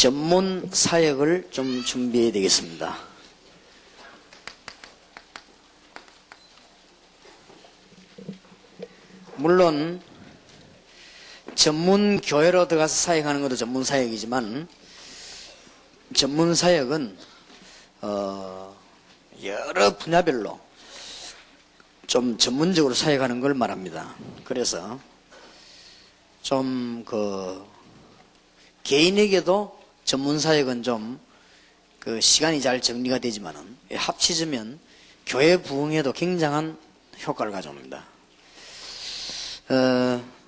전문 사역을 좀 준비해야 되겠습니다. 물론 전문 교회로 들어가서 사역하는 것도 전문 사역이지만 전문 사역은 여러 분야별로 좀 전문적으로 사역하는 걸 말합니다. 그래서 좀 개인에게도 전문 사역은 좀 시간이 잘 정리가 되지만은 합치면 교회 부흥에도 굉장한 효과를 가져옵니다.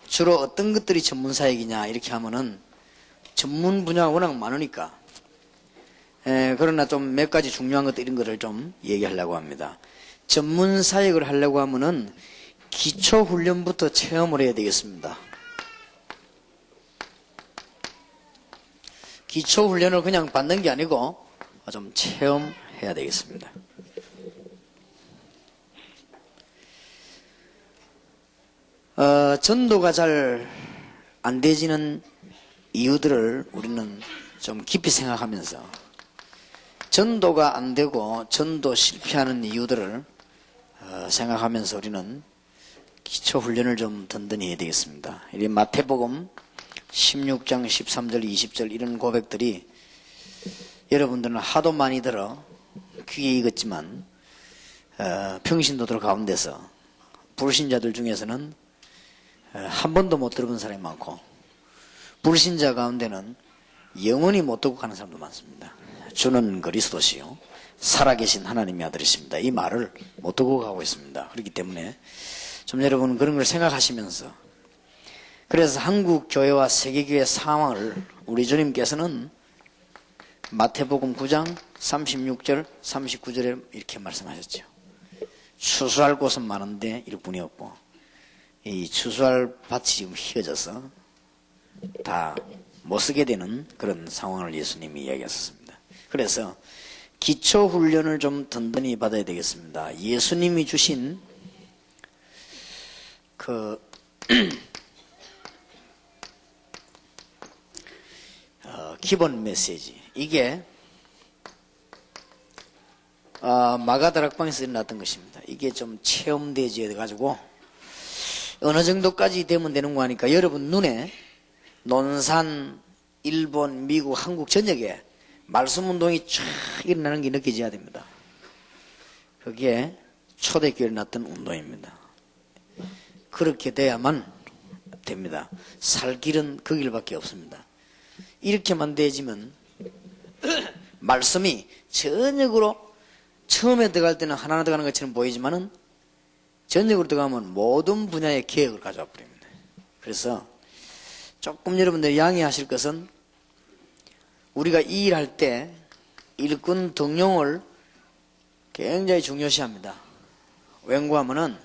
주로 어떤 것들이 전문 사역이냐 이렇게 하면은 전문 분야가 워낙 많으니까 그러나 좀 몇 가지 중요한 것들 이런 것을 좀 얘기하려고 합니다. 전문 사역을 하려고 하면은 기초 훈련부터 체험을 해야 되겠습니다. 기초 훈련을 그냥 받는 게 아니고 좀 체험해야 되겠습니다. 전도가 잘 안 되지는 이유들을 우리는 좀 깊이 생각하면서 전도가 안 되고 전도 실패하는 이유들을 생각하면서 우리는 기초 훈련을 좀 든든히 해야 되겠습니다. 이 마태복음 16장 13절 20절 이런 고백들이 여러분들은 하도 많이 들어 귀에 익었지만 평신도들 가운데서 불신자들 중에서는 한 번도 못 들어본 사람이 많고 불신자 가운데는 영원히 못 듣고 가는 사람도 많습니다. 주는 그리스도시요 살아계신 하나님의 아들이십니다. 이 말을 못 듣고 가고 있습니다. 그렇기 때문에 좀 여러분 그런 걸 생각하시면서 그래서 한국 교회와 세계교회 상황을 우리 주님께서는 마태복음 9장 36절 39절에 이렇게 말씀하셨죠. 추수할 곳은 많은데 일꾼이 없고 이 추수할 밭이 지금 휘어져서 다 못 쓰게 되는 그런 상황을 예수님이 이야기하셨습니다. 그래서 기초 훈련을 좀 든든히 받아야 되겠습니다. 예수님이 주신 기본 메시지 이게 마가다락방에서 일어났던 것입니다. 이게 좀 체험되지 가지고 어느 정도까지 되면 되는 거 하니까 여러분 눈에 논산, 일본, 미국, 한국 전역에 말씀운동이 쫙 일어나는 게 느껴져야 됩니다. 그게 초대교회에 일어났던 운동입니다. 그렇게 돼야만 됩니다. 살 길은 그 길밖에 없습니다. 이렇게만 되지면 말씀이 전역으로 처음에 들어갈 때는 하나하나 들어가는 것처럼 보이지만은 전역으로 들어가면 모든 분야의 계획을 가져와 버립니다. 그래서 조금 여러분들이 양해하실 것은 우리가 이 일할 때 일꾼 등용을 굉장히 중요시합니다. 왠고하면은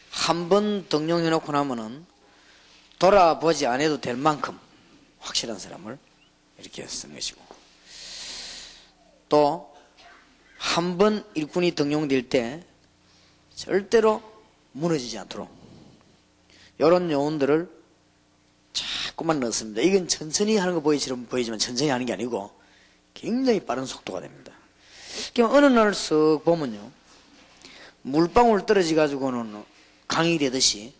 한 번 등용해 놓고 나면은 돌아보지 않아도 될 만큼 확실한 사람을 이렇게 쓴 것이고 또 한 번 일꾼이 등용될 때 절대로 무너지지 않도록 이런 요원들을 자꾸만 넣습니다. 이건 천천히 하는 거 보이지만 천천히 하는 게 아니고 굉장히 빠른 속도가 됩니다. 어느 날 쓱 보면요 물방울 떨어져 가지고는 강이 되듯이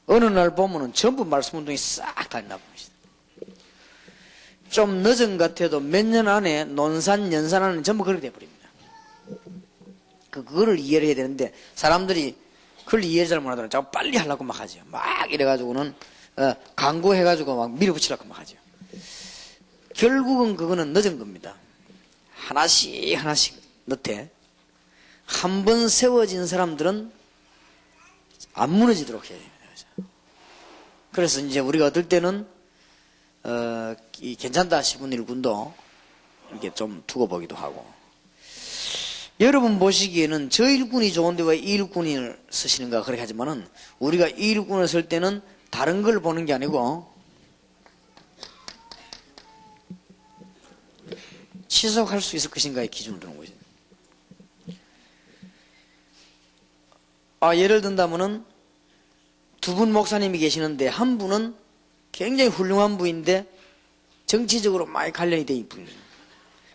어느 날 보면은 전부 말씀 운동이 싹 다 나봅니다. 좀 늦은 것 같아도 몇 년 안에 논산, 연산 안에 전부 그렇게 돼버립니다. 그거를 이해를 해야 되는데 사람들이 그걸 이해를 잘 못하더라고요. 자꾸 빨리 하려고 막 하죠. 막 이래가지고는 강구해가지고 막 밀어붙이려고 막 하죠. 결국은 그거는 늦은 겁니다. 하나씩 넣되 한 번 세워진 사람들은 안 무너지도록 해야 됩니다. 그래서 이제 우리가 어떨 때는 괜찮다 싶은 일꾼도 이렇게 좀 두고 보기도 하고 여러분 보시기에는 저 일꾼이 좋은데 왜 이 일꾼을 쓰시는가 그렇게 하지만은 우리가 이 일꾼을 쓸 때는 다른 걸 보는 게 아니고 지속할 수 있을 것인가의 기준을 두는 거죠. 예를 든다면은 두 분 목사님이 계시는데 한 분은 굉장히 훌륭한 분인데 정치적으로 많이 관련이 돼 있는 분이에요.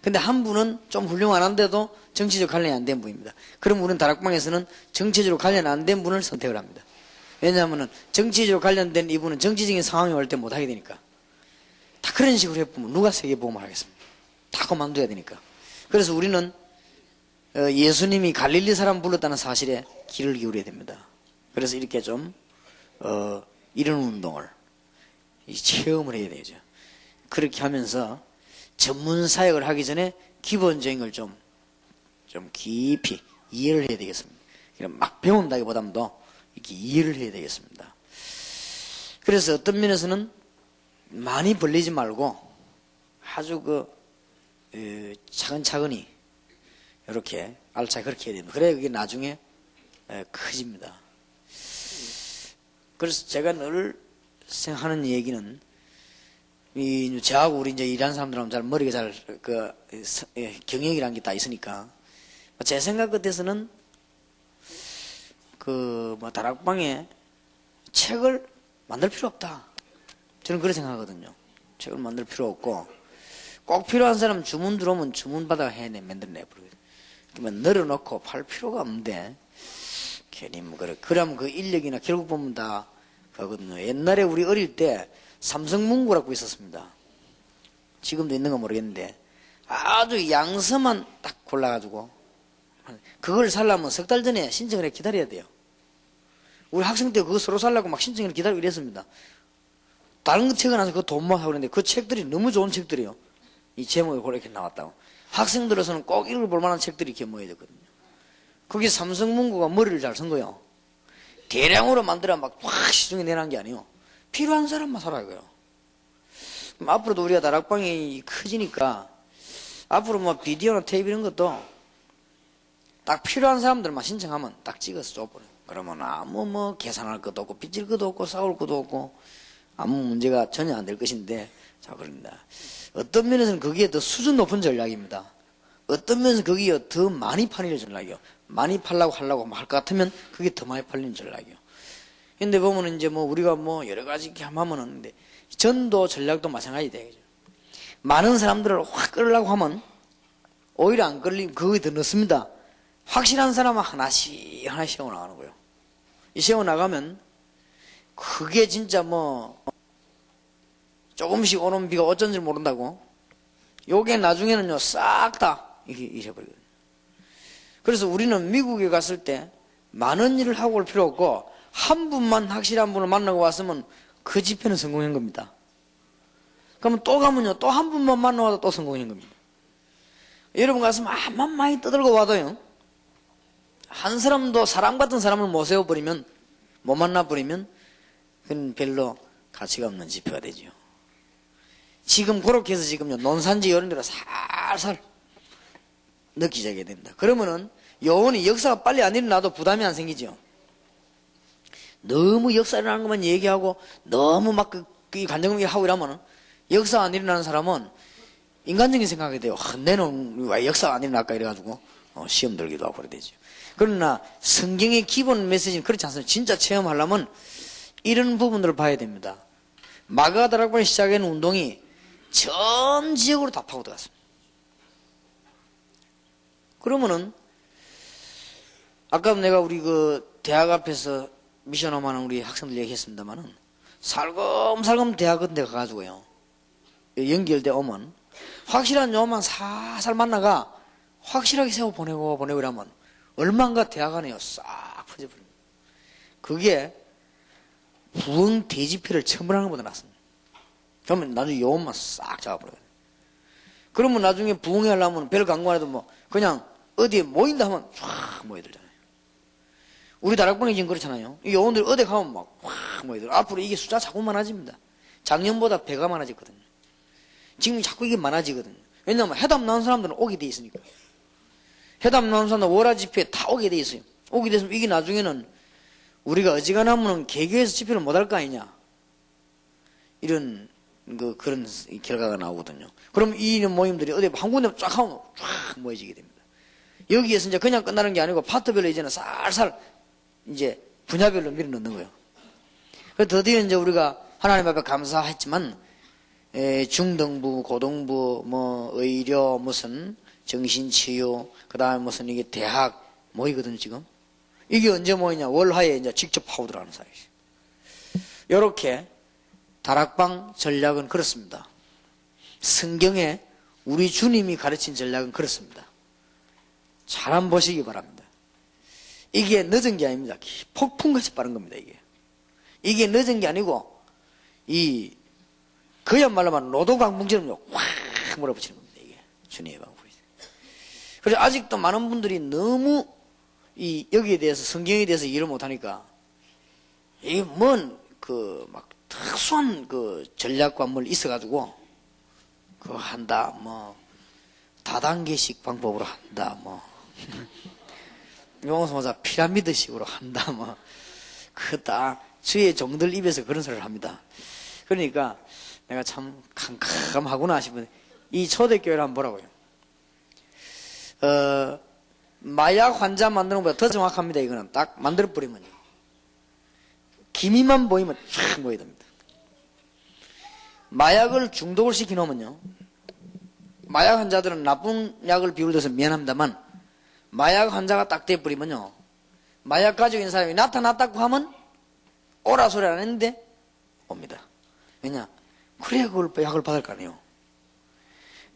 근데 한 분은 좀 훌륭한데도 정치적 관련이 안 된 분입니다. 그럼 우리는 다락방에서는 정치적으로 관련 안 된 분을 선택을 합니다. 왜냐하면 정치적으로 관련된 이분은 정치적인 상황이 올 때 못하게 되니까. 다 그런 식으로 해보면 누가 세계복음을 하겠습니까? 다 그만둬야 되니까. 그래서 우리는 예수님이 갈릴리 사람 불렀다는 사실에 귀를 기울여야 됩니다. 그래서 이렇게 좀 이런 운동을 체험을 해야 되죠. 그렇게 하면서 전문 사역을 하기 전에 기본적인 걸 좀 깊이 이해를 해야 되겠습니다. 그냥 막 배운다기보다는 더 이렇게 이해를 해야 되겠습니다. 그래서 어떤 면에서는 많이 벌리지 말고 아주 차근차근히 이렇게 알차게 그렇게 해야 됩니다. 그래야 그게 나중에 커집니다. 그래서 제가 늘 생각하는 얘기는 저하고 우리 이제 일하는 사람들하고 잘 머리가 잘 경영이라는 게 다 있으니까 제 생각 끝에서는 다락방에 책을 만들 필요 없다. 저는 그렇게 생각하거든요. 책을 만들 필요 없고 꼭 필요한 사람 주문 들어오면 주문 받아 만들어내버려요. 그러면 늘어놓고 팔 필요가 없는데 괜히 그러면 그 인력이나 결국 보면 다 그거거든요. 옛날에 우리 어릴 때 삼성문구라고 있었습니다. 지금도 있는가 모르겠는데 아주 양서만 딱 골라가지고 그걸 살려면 석 달 전에 신청을 해 기다려야 돼요. 우리 학생 때 그거 서로 살려고 막 신청을 기다리고 이랬습니다. 다른 거 책은 안 사서 그거 돈만 하고 그랬는데 그 책들이 너무 좋은 책들이에요. 이 제목이 그렇게 나왔다고. 학생들에서는 꼭 읽어볼 만한 책들이 이렇게 모여야 되거든요. 그게 삼성문구가 머리를 잘 쓴 거예요. 대량으로 만들어 막 시중에 내놓은 게 아니에요. 필요한 사람만 살아요. 그럼 앞으로도 우리가 다락방이 커지니까 앞으로 뭐 비디오나 테이프 이런 것도 딱 필요한 사람들만 신청하면 딱 찍어서 줘버려요. 그러면 아무 계산할 것도 없고 빚질 것도 없고 싸울 것도 없고 아무 문제가 전혀 안 될 것인데 자 그럽니다. 어떤 면에서는 거기에 더 수준 높은 전략입니다. 어떤 면에서는 거기에 더 많이 팔리는 전략이요. 많이 팔라고 하려고 할 것 같으면 그게 더 많이 팔리는 전략이요. 근데 보면은 이제 우리가 여러 가지 이렇게 하면은 근데 전도 전략도 마찬가지 되겠죠. 많은 사람들을 확 끌려고 하면 오히려 안 끌리면 그거에 더 넣습니다. 확실한 사람은 하나씩 세워나가는 거예요. 이 세워나가면 그게 진짜 조금씩 오는 비가 어쩐 줄 모른다고 요게 나중에는요 싹 다 이래버리거든요. 그래서 우리는 미국에 갔을 때 많은 일을 하고 올 필요 없고 한 분만 확실한 분을 만나고 왔으면 그 집회는 성공한 겁니다. 그러면 또 가면요 또 한 분만 만나와도 또 성공한 겁니다. 여러분 가서 암만 많이 떠들고 와도요 한 사람도 사람 같은 사람을 못 세워버리면 못 만나버리면 그건 별로 가치가 없는 집회가 되죠. 지금 그렇게 해서 지금요 논산지 이런 데로 살살 넣기 시작해야 됩니다. 그러면은 영원히 역사가 빨리 안 일어나도 부담이 안 생기죠. 너무 역사 일어나는 것만 얘기하고 너무 막 그 간증을 하고 이러면은 역사 안 일어나는 사람은 인간적인 생각이 돼요. 내는 왜 역사가 안 일어날까 이래가지고 시험 들기도 하고 그래 되죠. 그러나 성경의 기본 메시지는 그렇지 않습니다. 진짜 체험하려면 이런 부분들을 봐야 됩니다. 마가 다락방을 시작한 운동이 전 지역으로 다 파고 들어갔습니다. 그러면은 아까 내가 우리 대학 앞에서 미션홈하는 우리 학생들 얘기했습니다만은 살금살금 대학 같은 데 가가지고요 연결돼 오면 확실한 요만 살살 만나가 확실하게 세워 보내고 이러면 얼마인가 대학 안에요 싹 퍼져버립니다. 그게 부흥 대집회를 처음으로 하는 것보다 낫습니다. 그러면 나중에 요원만 싹 잡아버려요. 그러면 나중에 부흥회 하려면 별 광고 안 해도 그냥 어디에 모인다 하면 쫙 모여들잖아요. 우리 다락방이 지금 그렇잖아요. 이 요원들 어디 가면 확 모여들. 앞으로 이게 숫자 자꾸 많아집니다. 작년보다 배가 많아졌거든요. 지금 자꾸 이게 많아지거든요. 왜냐하면 회담 나온 사람들은 오게 돼 있으니까. 회담 나온 사람들 월화 집회에 다 오게 돼 있어요. 오게 됐으면 이게 나중에는 우리가 어지간하면 개교에서 집회를 못 할 거 아니냐. 이런 그런 결과가 나오거든요. 그럼 이 모임들이 어디 한 군데 쫙 하면 쫙 모여지게 됩니다. 여기에서 이제 그냥 끝나는 게 아니고 파트별로 이제는 살살 이제 분야별로 밀어넣는 거예요. 그래서 드디어 이제 우리가 하나님 앞에 감사했지만 중등부, 고등부, 뭐 의료, 무슨 정신치유, 그 다음에 무슨 이게 대학 모이거든요 지금. 이게 언제 모이냐? 월화에 이제 직접 파고들어가는 사이지. 요렇게 다락방 전략은 그렇습니다. 성경에 우리 주님이 가르친 전략은 그렇습니다. 잘 한번 보시기 바랍니다. 이게 늦은 게 아닙니다. 폭풍같이 빠른 겁니다. 이게 늦은 게 아니고 그야말로 노도강풍처럼 확 몰아붙이는 겁니다. 이게 주님의 방법이죠. 그래서 아직도 많은 분들이 너무 여기에 대해서 성경에 대해서 이해를 못하니까 이게 막 특수한 전략과 뭘 있어가지고 한다 다단계식 방법으로 한다 용서모사 피라미드식으로 한다 그다 주의 종들 입에서 그런 소리를 합니다. 그러니까 내가 참 캄캄하구나 싶은데 이 초대교회를 한번 보라고요. 마약 환자 만드는 것보다 더 정확합니다. 이거는 딱 만들어 버리면요. 기미만 보이면 쫙 모여야 됩니다. 마약을 중독을 시켜놓으면요. 마약 환자들은 나쁜 약을 비울려서 미안합니다만 마약 환자가 딱 돼버리면요. 마약 가지고 있는 사람이 나타났다고 하면 오라 소리 안 했는데 옵니다. 왜냐? 그래야 그걸 약을 받을 거 아니에요.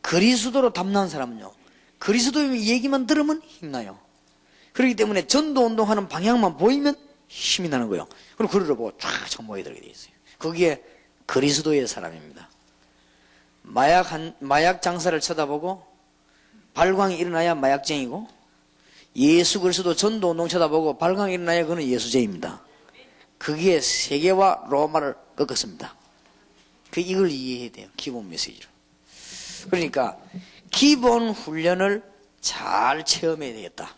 그리스도로 담난 사람은요. 그리스도의 얘기만 들으면 힘나요. 그렇기 때문에 전도 운동하는 방향만 보이면 힘이 나는 거예요. 그럼 그를 보고 쫙 모여들게 돼 있어요. 거기에 그리스도의 사람입니다. 마약 장사를 쳐다보고 발광이 일어나야 마약쟁이고 예수 그리스도 전도 운동 쳐다보고 발광이 일어나야 그는 예수쟁입니다. 그게 세계와 로마를 꺾었습니다. 이걸 이해해야 돼요. 기본 메시지로. 그러니까 기본 훈련을 잘 체험해야 되겠다.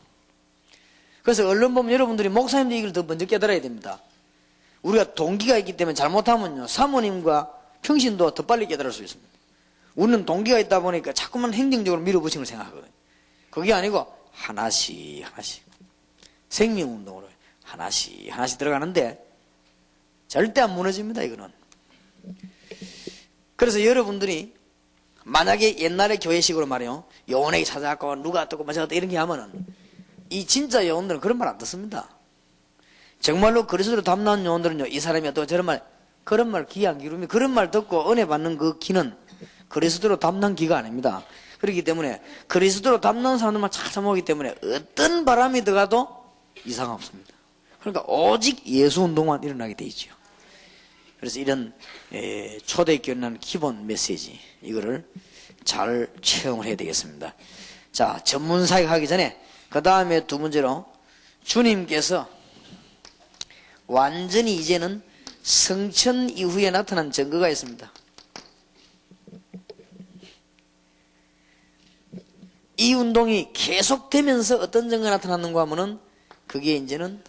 그래서 얼른 보면 여러분들이 목사님도 이걸 더 먼저 깨달아야 됩니다. 우리가 동기가 있기 때문에 잘못하면요. 사모님과 평신도 더 빨리 깨달을 수 있습니다. 우리는 동기가 있다 보니까 자꾸만 행정적으로 밀어붙이는 걸 생각하거든요. 그게 아니고 하나씩 생명운동으로 하나씩 들어가는데 절대 안 무너집니다. 이거는. 그래서 여러분들이 만약에 옛날의 교회식으로 말이요. 요원에게 찾아갖고 누가 어떻고 마찬가지 이런 게 하면은 이 진짜 요원들은 그런 말 안 듣습니다. 정말로 그리스도로 담나는 요원들은요. 이 사람이 어떻고 그런 말 귀 안 기르면 그런 말 듣고 은혜 받는 그 귀는 그리스도로 담난 귀가 아닙니다. 그렇기 때문에 그리스도로 담난 사람들만 찾아모기 때문에 어떤 바람이 들어가도 이상 없습니다. 그러니까 오직 예수 운동만 일어나게 돼 있죠. 그래서 이런 초대교회는 기본 메시지 이거를 잘 체험을 해야 되겠습니다. 자, 전문사역 하기 전에 그 다음에 두 번째로 주님께서 완전히 이제는 성천 이후에 나타난 증거가 있습니다. 이 운동이 계속되면서 어떤 증거가 나타났는가 하면은 그게 이제는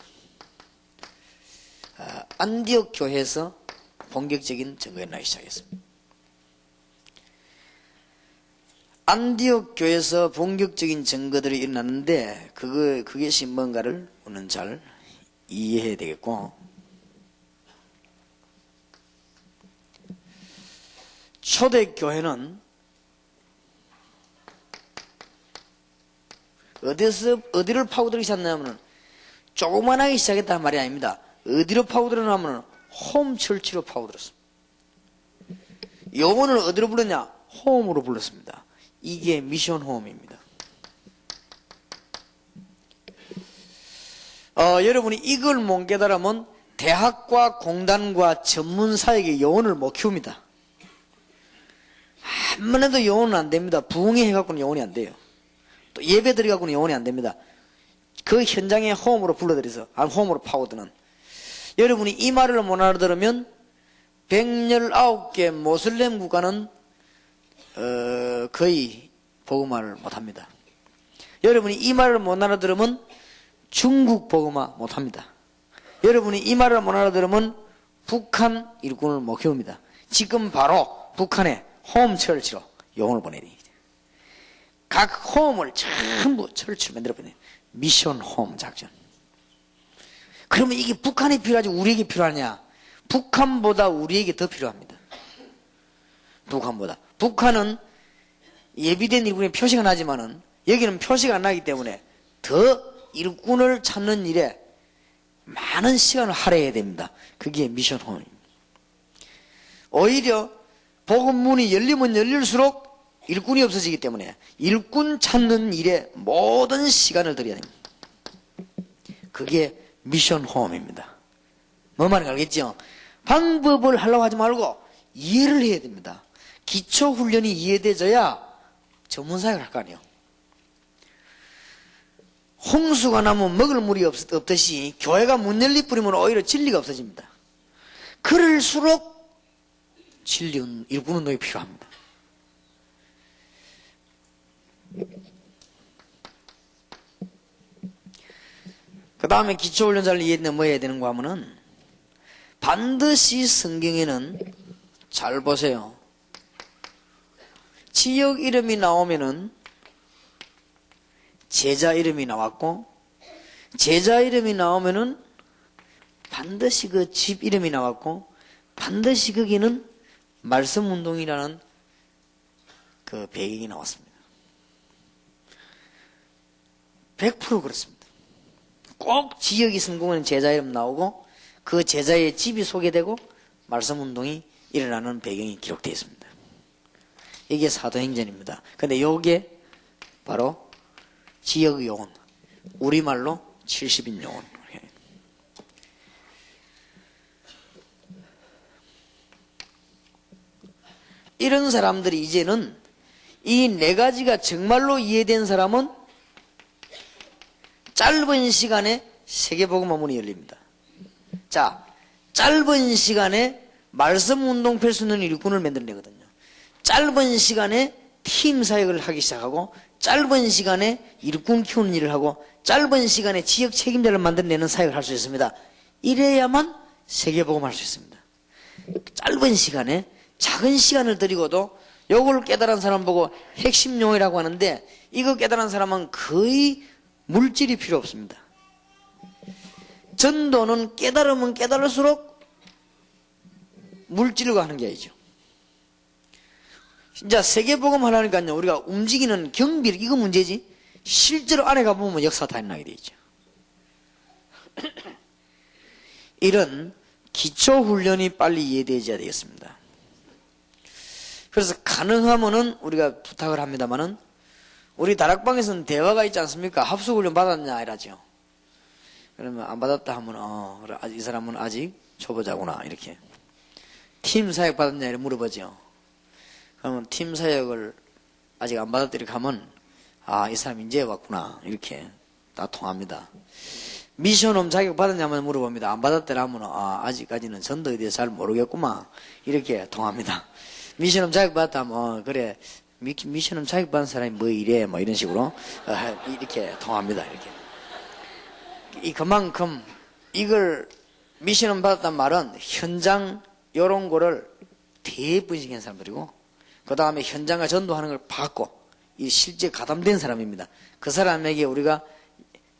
안디옥 교회에서 본격적인 증거가 나기 시작했습니다. 안디옥 교회에서 본격적인 증거들이 일어났는데 그것이 뭔가를 우리는 잘 이해해야 되겠고 초대교회는 어디를 파고들기 시작했냐면 조그만하게 시작했다는 말이 아닙니다. 어디로 파고들었냐면 홈철치로 파고들었습니다. 영혼을 어디로 불렀냐? 홈으로 불렀습니다. 이게 미션 홈입니다. 여러분이 이걸 못 깨달으면 대학과 공단과 전문사역의 영혼을 못 키웁니다. 한 번 해도 영혼은 안 됩니다. 부흥회 해갖고는 영혼이 안 돼요. 또 예배 드려갖고는 영혼이 안 됩니다. 그 현장에 홈으로 불러들여서 홈으로 파고드는 여러분이 이 말을 못 알아들으면 119개 모슬렘 국가는 거의 복음화를 못합니다. 여러분이 이 말을 못 알아들으면 중국 복음화 못합니다. 여러분이 이 말을 못 알아들으면 북한 일꾼을 못 키웁니다. 지금 바로 북한에 홈철치로 영혼을 보내야 됩니다. 각 홈을 전부 철치로 만들어버려요. 미션 홈 작전. 그러면 이게 북한에 필요하지 우리에게 필요하냐? 북한보다 우리에게 더 필요합니다. 북한보다. 북한은 예비된 일꾼의 표시가 나지만은 여기는 표시가 안 나기 때문에 더 일꾼을 찾는 일에 많은 시간을 할애해야 됩니다. 그게 미션 홈입니다. 오히려 복음문이 열리면 열릴수록 일꾼이 없어지기 때문에 일꾼 찾는 일에 모든 시간을 들여야 됩니다. 그게 미션 홈입니다. 뭐 말인지 알겠죠? 방법을 하려고 하지 말고 이해를 해야 됩니다. 기초훈련이 이해돼져야 전문사역을 할 거 아니에요. 홍수가 나면 먹을 물이 없듯이 교회가 문 열리 뿌리면 오히려 진리가 없어집니다. 그럴수록 진리 일꾼 운동이 필요합니다. 그 다음에 기초훈련자를 이해되면 뭐 해야 되는가 하면은 반드시 성경에는 잘 보세요. 지역 이름이 나오면은 제자 이름이 나왔고 제자 이름이 나오면은 반드시 그 집 이름이 나왔고 반드시 거기는 말씀운동이라는 그 배경이 나왔습니다. 100% 그렇습니다. 꼭 지역이 성공하는 제자 이름 나오고 그 제자의 집이 소개되고 말씀운동이 일어나는 배경이 기록되어 있습니다. 이게 사도행전입니다. 근데 이게 바로 지역 요원, 우리말로 70인 요원. 이런 사람들이 이제는 이 네 가지가 정말로 이해된 사람은 짧은 시간에 세계복음화 문이 열립니다. 자, 짧은 시간에 말씀운동 펼 수 있는 일꾼을 만들어내거든요. 짧은 시간에 팀 사역을 하기 시작하고 짧은 시간에 일꾼 키우는 일을 하고 짧은 시간에 지역 책임자를 만들어내는 사역을 할 수 있습니다. 이래야만 세계복음 할 수 있습니다. 짧은 시간에 작은 시간을 들이고도 요걸 깨달은 사람 보고 핵심용이라고 하는데 이거 깨달은 사람은 거의 물질이 필요 없습니다. 전도는 깨달으면 깨달을수록 물질과 하는 게 아니죠. 진짜 세계복음 하려니까요 우리가 움직이는 경비력 이거 문제지 실제로 안에 가보면 역사 다 일어나게 돼 있죠. 이런 기초훈련이 빨리 이해되어야 되겠습니다. 그래서 가능하면은 우리가 부탁을 합니다만은 우리 다락방에서는 대화가 있지 않습니까? 합숙훈련 받았냐 이러죠. 그러면 안 받았다 하면 이 사람은 아직 초보자구나 이렇게. 팀 사역 받았냐 이렇게 물어보죠. 그러면 팀 사역을 아직 안 받았다 이렇게 하면 이 사람 이제 왔구나 이렇게 다 통합니다. 미션홈 자격 받았냐면 물어봅니다. 안 받았더라 하면 아직까지는 전도에 대해서 잘 모르겠구만 이렇게 통합니다. 미션홈 자격 받았다 하면 그래 미션홈 자격 받은 사람이 뭐 이래 뭐 이런 식으로 이렇게 통합니다. 이렇게 그만큼 이걸 미션홈 받았단 말은 현장 요런 거를 대분식한 사람들이고 그 다음에 현장과 전도하는 걸 봤고 이 실제 가담된 사람입니다. 그 사람에게 우리가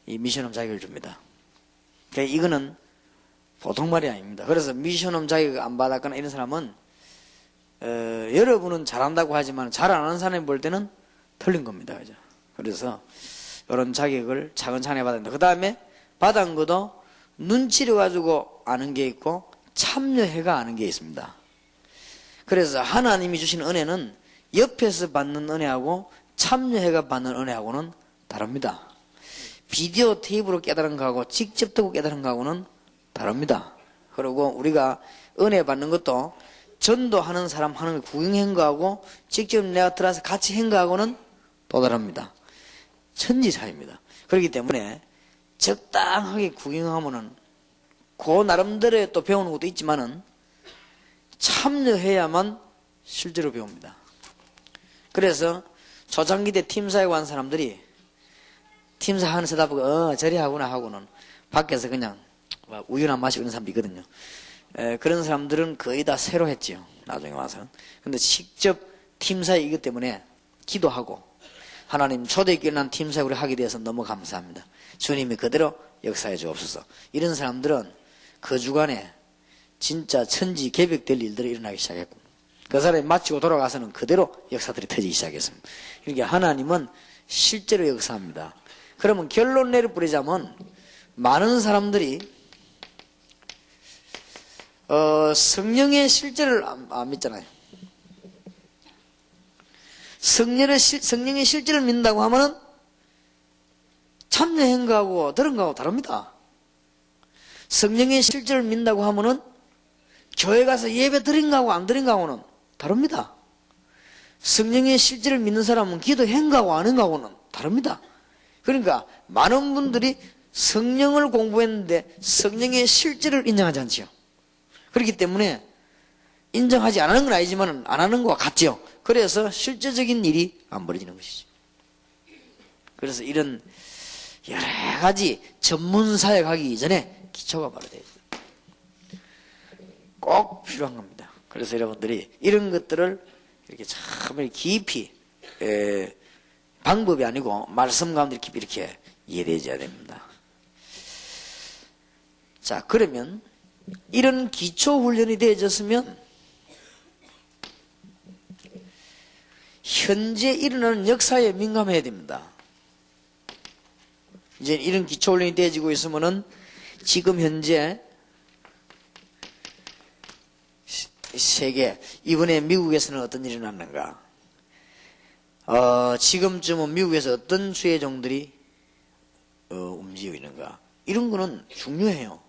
이 미션홈 자격을 줍니다. 그러니까 이거는 보통 말이 아닙니다. 그래서 미션홈 자격 안 받았거나 이런 사람은 여러분은 잘한다고 하지만 잘 안 하는 사람이 볼 때는 틀린 겁니다. 그죠? 그래서 이런 자격을 차근차근히 받아야 된다. 그 다음에 받은 것도 눈치를 가지고 아는 게 있고 참여해가 아는 게 있습니다. 그래서 하나님이 주신 은혜는 옆에서 받는 은혜하고 참여해가 받는 은혜하고는 다릅니다. 비디오 테이프로 깨달은 거하고 직접 듣고 깨달은 거하고는 다릅니다. 그리고 우리가 은혜 받는 것도 전도하는 사람 하는 걸 구경한 거하고 직접 내가 들어서 같이 한 거하고는 또 다릅니다. 천지 차이입니다. 그렇기 때문에 적당하게 구경하면은 그 나름대로 또 배우는 것도 있지만은 참여해야만 실제로 배웁니다. 그래서 초창기 때 팀사역 한 사람들이 팀사 하는 세다 보고 저리 하구나 하고는 밖에서 그냥 우유나 마시고 이런 사람도 있거든요. 그런 사람들은 거의 다 새로 했지요. 나중에 와서. 근데 직접 팀사역 이것 때문에 기도하고 하나님 초대교회 난 팀사역을 하게 돼서 너무 감사합니다. 주님이 그대로 역사해 주옵소서. 이런 사람들은 그 주간에 진짜 천지 개벽될 일들이 일어나기 시작했고 그 사람이 마치고 돌아가서는 그대로 역사들이 터지기 시작했습니다. 그러니까 하나님은 실제로 역사합니다. 그러면 결론 내려버리자면 많은 사람들이 성령의 실제를 안 믿잖아요. 성령의 실제를 믿는다고 하면은 참여한 거하고 들은 거하고 다릅니다. 성령의 실제를 믿는다고 하면은 교회 가서 예배 드린 거하고 안 드린 거하고는 다릅니다. 성령의 실제를 믿는 사람은 기도한 거하고 안 한 거하고는 다릅니다. 그러니까 많은 분들이 성령을 공부했는데 성령의 실제를 인정하지 않지요. 그렇기 때문에 인정하지 않는 건 아니지만 안 하는 것과 같지요. 그래서 실제적인 일이 안 벌어지는 것이죠. 그래서 이런 여러 가지 전문 사역 하기 이전에 기초가 바로 돼야 돼요. 꼭 필요한 겁니다. 그래서 여러분들이 이런 것들을 이렇게 참 깊이 방법이 아니고 말씀 가운데 깊이 이렇게 이해되어야 됩니다. 자, 그러면 이런 기초 훈련이 되어졌으면 현재 일어나는 역사에 민감해야 됩니다. 이제 이런 기초 훈련이 되어지고 있으면은 지금 현재 세계, 이번에 미국에서는 어떤 일이 났는가? 지금쯤은 미국에서 어떤 수혜 종들이 움직이고 있는가? 이런 거는 중요해요.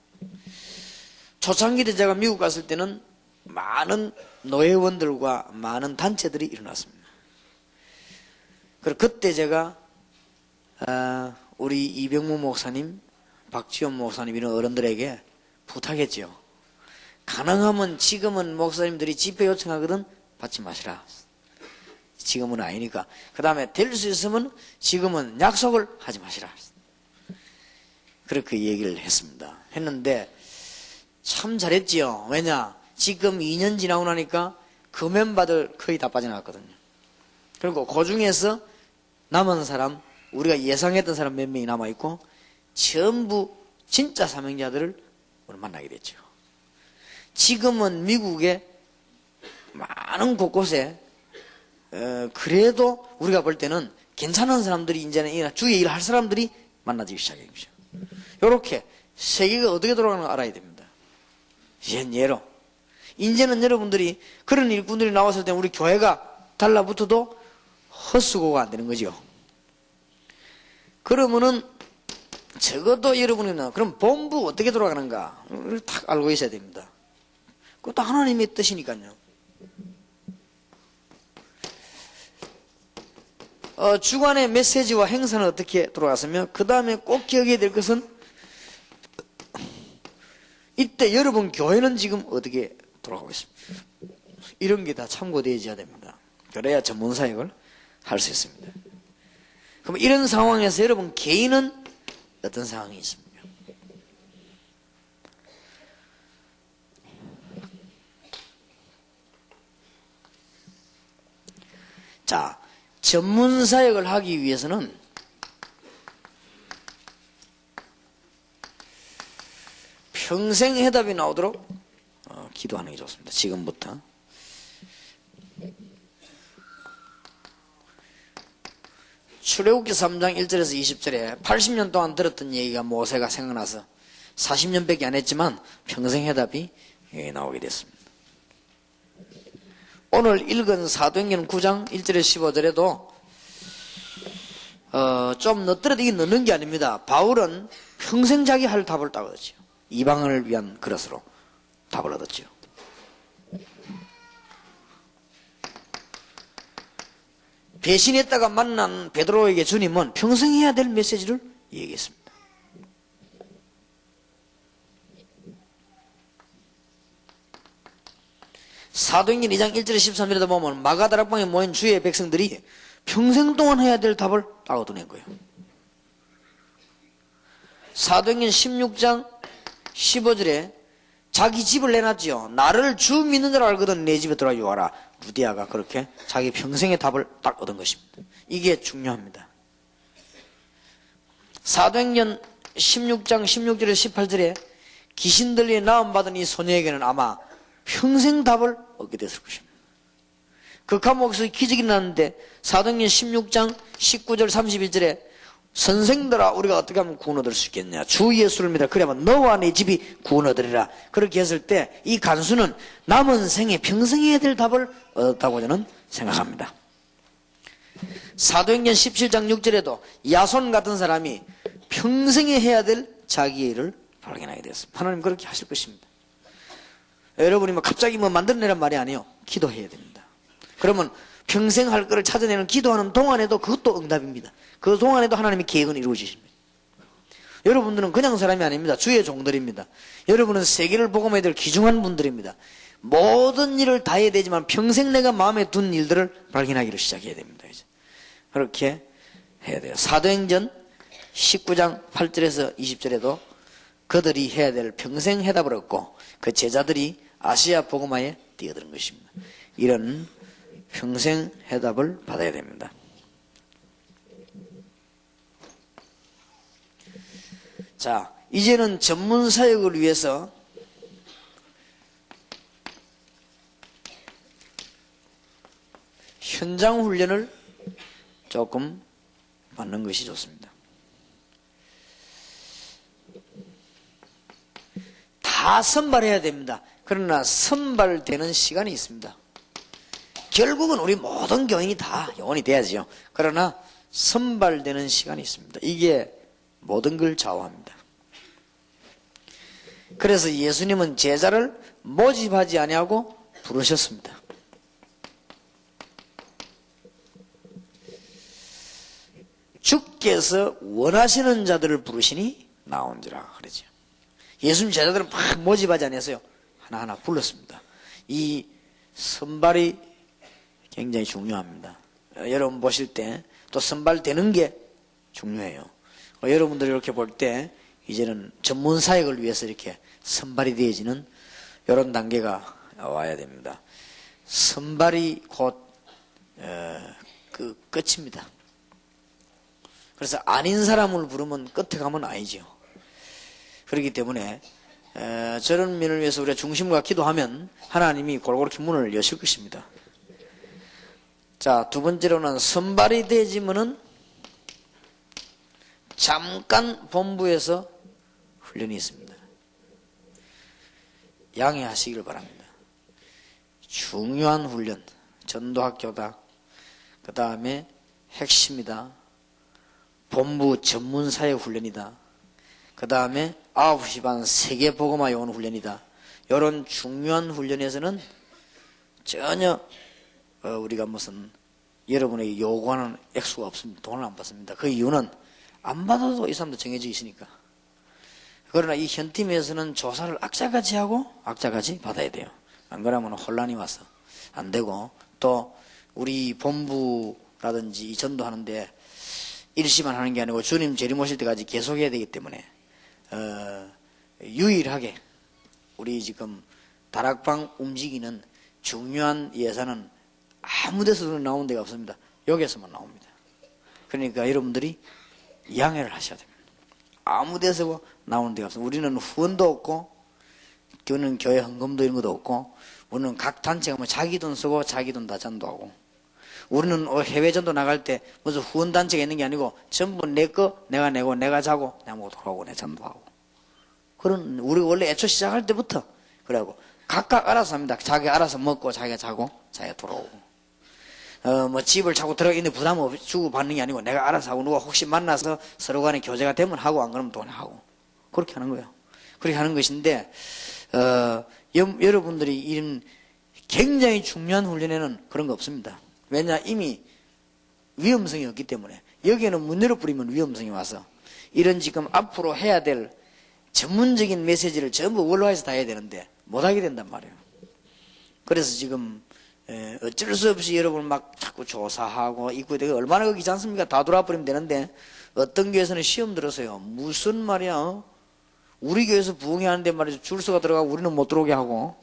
초창기 때 제가 미국 갔을 때는 많은 노회원들과 많은 단체들이 일어났습니다. 그리고 그때 제가 우리 이병무 목사님, 박지원 목사님 이런 어른들에게 부탁했죠. 가능하면 지금은 목사님들이 집회 요청하거든 받지 마시라. 지금은 아니니까. 그 다음에 될 수 있으면 지금은 약속을 하지 마시라. 그렇게 얘기를 했는데 참 잘했지요. 왜냐? 지금 2년 지나고 나니까 그 멤버들 거의 다 빠져나갔거든요. 그리고 그 중에서 남은 사람, 우리가 예상했던 사람 몇 명이 남아있고 전부 진짜 사명자들을 오늘 만나게 됐죠. 지금은 미국의 많은 곳곳에 그래도 우리가 볼 때는 괜찮은 사람들이 이제는 주의 일을 할 사람들이 만나지기 시작한 거죠. 이렇게 세계가 어떻게 돌아가는지 알아야 됩니다. 예로 이제는 여러분들이 그런 일꾼들이 나왔을 때 우리 교회가 달라붙어도 헛수고가 안 되는 거죠. 그러면은 적어도 여러분은 그럼 본부 어떻게 돌아가는가 딱 알고 있어야 됩니다. 그것도 하나님의 뜻이니까요. 주간의 메시지와 행사는 어떻게 돌아갔으며 그 다음에 꼭 기억해야 될 것은 이때 여러분 교회는 지금 어떻게 돌아가고 있습니다. 이런 게 다 참고되어야 됩니다. 그래야 전문 사역을 할 수 있습니다. 그럼 이런 상황에서 여러분 개인은 어떤 상황이 있습니까? 자, 전문 사역을 하기 위해서는 평생 해답이 나오도록 기도하는 게 좋습니다. 지금부터. 출애굽기 3장 1절에서 20절에 80년 동안 들었던 얘기가 모세가 생각나서 40년밖에 안 했지만 평생 해답이 나오게 됐습니다. 오늘 읽은 사도행전 9장 1절에서 15절에도 좀 너뜨러지긴 넣는 게 아닙니다. 바울은 평생 자기 할 답을 딱 얻었죠. 이방을 위한 그릇으로 답을 얻었죠. 배신했다가 만난 베드로에게 주님은 평생 해야 될 메시지를 얘기했습니다. 사도행전 2장 1절에 13절에도 보면 마가다락방에 모인 주의 백성들이 평생 동안 해야 될 답을 딱 얻어낸 거예요. 사도행전 16장 15절에 자기 집을 내놨지요. 나를 주 믿는 줄 알거든 내 집에 들어와 와라. 루디아가 그렇게 자기 평생의 답을 딱 얻은 것입니다. 이게 중요합니다. 사도행전 16장 16절에서 18절에 귀신 들리에 나음받은 이 소녀에게는 아마 평생 답을 얻게 됐을 것입니다. 그 감옥에서 기적이 났는데 사도행전 16장 19절 31절에 선생들아 우리가 어떻게 하면 구원 얻을 수 있겠냐, 주 예수를 믿어 그래야만 너와 내 집이 구원 얻으리라. 그렇게 했을 때 이 간수는 남은 생에 평생 해야 될 답을 얻었다고 저는 생각합니다. 사도행전 17장 6절에도 야손 같은 사람이 평생에 해야 될 자기 일을 발견하게 되었습니다. 하나님 그렇게 하실 것입니다. 여러분이 갑자기 만들어내란 말이 아니에요. 기도해야 됩니다. 그러면 평생 할 것을 찾아내는 기도하는 동안에도 그것도 응답입니다. 그 동안에도 하나님의 계획은 이루어지십니다. 여러분들은 그냥 사람이 아닙니다. 주의 종들입니다. 여러분은 세계를 복음해야 될 귀중한 분들입니다. 모든 일을 다 해야 되지만 평생 내가 마음에 둔 일들을 발견하기를 시작해야 됩니다. 이제. 그렇게 해야 돼요. 사도행전 19장 8절에서 20절에도 그들이 해야 될 평생 해답을 얻고 그 제자들이 아시아 복음화에 뛰어드는 것입니다. 이런 평생 해답을 받아야 됩니다. 자, 이제는 전문 사역을 위해서 현장 훈련을 조금 받는 것이 좋습니다. 다 선발해야 됩니다. 그러나 선발되는 시간이 있습니다. 결국은 우리 모든 교인이 다 영혼이 돼야지요. 그러나 선발되는 시간이 있습니다. 이게 모든 걸 좌우합니다. 그래서 예수님은 제자를 모집하지 아니하고 부르셨습니다. 주께서 원하시는 자들을 부르시니 나온지라 그러죠. 예수님 제자들은 막 모집하지 않았어요. 하나하나 불렀습니다. 이 선발이 굉장히 중요합니다. 여러분 보실 때 또 선발되는 게 중요해요. 여러분들이 이렇게 볼 때 이제는 전문 사역을 위해서 이렇게 선발이 되어지는 이런 단계가 와야 됩니다. 선발이 곧 그 끝입니다. 그래서 아닌 사람을 부르면 끝에 가면 아니죠. 그렇기 때문에 저런 면을 위해서 우리가 중심과 기도하면 하나님이 골고루 문을 여실 것입니다. 자, 두 번째로는 선발이 되지면은 잠깐 본부에서 훈련이 있습니다. 양해하시길 바랍니다. 중요한 훈련, 전도학교다. 그 다음에 핵심이다. 본부 전문사역 훈련이다. 그 다음에 9시 반 세계복음화 요원 훈련이다. 이런 중요한 훈련에서는 전혀 우리가 무슨 여러분에게 요구하는 액수가 없습니다. 돈을 안 받습니다. 그 이유는 안 받아도 이 사람도 정해져 있으니까. 그러나 이 현팀에서는 조사를 악자같이 하고 악자같이 받아야 돼요. 안 그러면 혼란이 와서 안 되고, 또 우리 본부라든지 이 전도하는데 일시만 하는 게 아니고 주님 재림오실 때까지 계속해야 되기 때문에 유일하게 우리 지금 다락방 움직이는 중요한 예산은 아무 데서도 나온 데가 없습니다. 여기에서만 나옵니다. 그러니까 여러분들이 양해를 하셔야 됩니다. 아무 데서 나오는 데가 없습니다. 우리는 후원도 없고, 우리는 교회 헌금도 이런 것도 없고, 우리는 각 단체가 뭐 자기 돈 쓰고 자기 돈 다 전도하고, 우리는 해외 전도 나갈 때 무슨 후원 단체가 있는 게 아니고 전부 내 거 내가 내고 내가 자고 내가 먹고 돌아오고 내가 전도하고. 그런 우리가 원래 애초 시작할 때부터 그래고 각각 알아서 합니다. 자기 알아서 먹고 자기가 자고 자기가 돌아오고. 뭐 집을 자꾸 들어가 있는데 부담 없이 주고 받는 게 아니고 내가 알아서 하고, 누가 혹시 만나서 서로 간에 교제가 되면 하고 안 그러면 돈 하고. 그렇게 하는 거예요. 그렇게 하는 것인데 여러분들이 이런 굉장히 중요한 훈련에는 그런 거 없습니다. 왜냐, 이미 위험성이 없기 때문에. 여기에는 문 열어 뿌리면 위험성이 와서 이런 지금 앞으로 해야 될 전문적인 메시지를 전부 원로에서 다 해야 되는데 못하게 된단 말이에요. 그래서 지금 어쩔 수 없이 여러분 막 자꾸 조사하고 있고 되게 얼마나 귀찮지 않습니까? 다 돌아버리면 되는데 어떤 교회에서는 시험 들었어요. 무슨 말이야? 우리 교회에서 부흥회 하는데 말이죠. 줄서가 들어가고 우리는 못 들어오게 하고.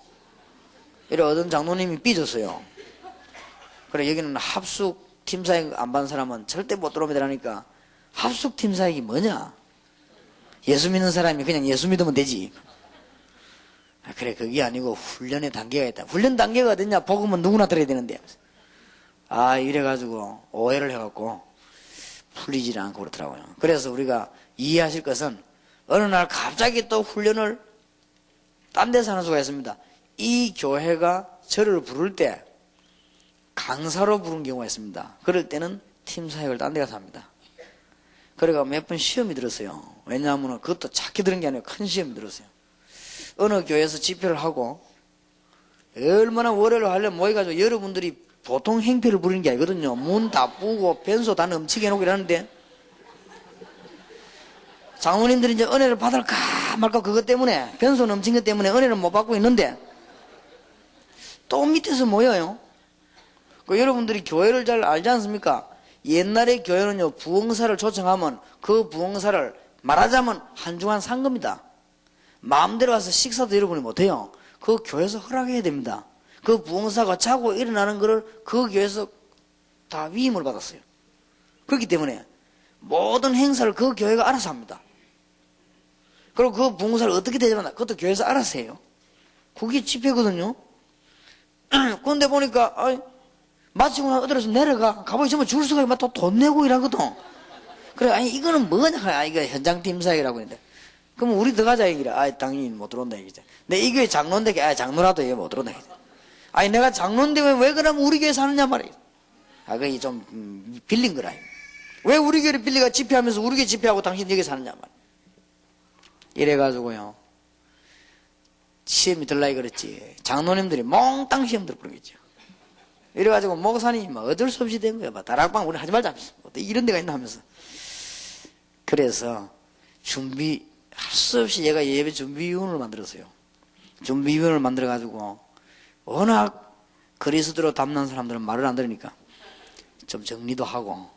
이래 어떤 장로님이 삐졌어요. 그래, 여기는 합숙 팀사역 안 받은 사람은 절대 못 들어오면 되라니까. 합숙 팀사역이 뭐냐? 예수 믿는 사람이 그냥 예수 믿으면 되지. 그래, 그게 아니고 훈련의 단계가 있다. 훈련 단계가 어딨냐? 복음은 누구나 들어야 되는데. 이래가지고 오해를 해갖고 풀리질 않고 그렇더라고요. 그래서 우리가 이해하실 것은 어느 날 갑자기 또 훈련을 딴 데서 하는 수가 있습니다. 이 교회가 저를 부를 때 강사로 부른 경우가 있습니다. 그럴 때는 팀 사역을 딴 데 가서 합니다. 그래가 몇 번 시험이 들었어요. 왜냐하면 그것도 작게 들은 게 아니고 큰 시험이 들었어요. 어느 교회에서 집회를 하고 얼마나 월요일을 하려면 모여가지고 여러분들이 보통 행패를 부리는 게 아니거든요. 문 다 뿌고 변소 다 넘치게 해놓고 이러는데 장로님들이 이제 은혜를 받을까 말까 그것 때문에 변소 넘친 것 때문에 은혜를 못 받고 있는데 또 밑에서 모여요. 여러분들이 교회를 잘 알지 않습니까? 옛날에 교회는요 부흥사를 초청하면 그 부흥사를 말하자면 한중한 산 겁니다. 마음대로 와서 식사도 여러분이 못해요. 그 교회에서 허락해야 됩니다. 그 부흥사가 자고 일어나는 거를 그 교회에서 다 위임을 받았어요. 그렇기 때문에 모든 행사를 그 교회가 알아서 합니다. 그리고 그 부흥사를 어떻게 되냐면 그것도 교회에서 알아서 해요. 그게 집회거든요. 그런데 보니까 마치고 나서 어디서 내려가 가보니 정말 줄 서가 또 돈 내고 이러거든. 그래 이거는 뭐냐 이거 현장팀 사역이라고 했는데 그럼 우리 들어가자 얘기라. 당연히 못 들어온다 얘기죠. 근데 이 교회 장로인데 장로라도 얘 못 들어온다 얘기죠. 내가 장로인데 왜 그러면 우리 교회에서 하느냐 말이야. 그게 좀 빌린 거라. 왜 우리 교회를 빌리가 집회하면서 우리 교회 집회하고 당신 여기서 하느냐 말이야. 이래가지고요 시험이 들라이 그랬지. 장로님들이 몽땅 시험 들어버리겠죠. 이래가지고 목사님이 어쩔 수 없이 된 거야. 다락방 우리 하지 말자. 이런 데가 있나 하면서. 그래서 준비할 수 없이 얘가 예배 준비위원을 만들었어요. 준비위원을 만들어가지고 워낙 그리스도로 담는 사람들은 말을 안 들으니까 좀 정리도 하고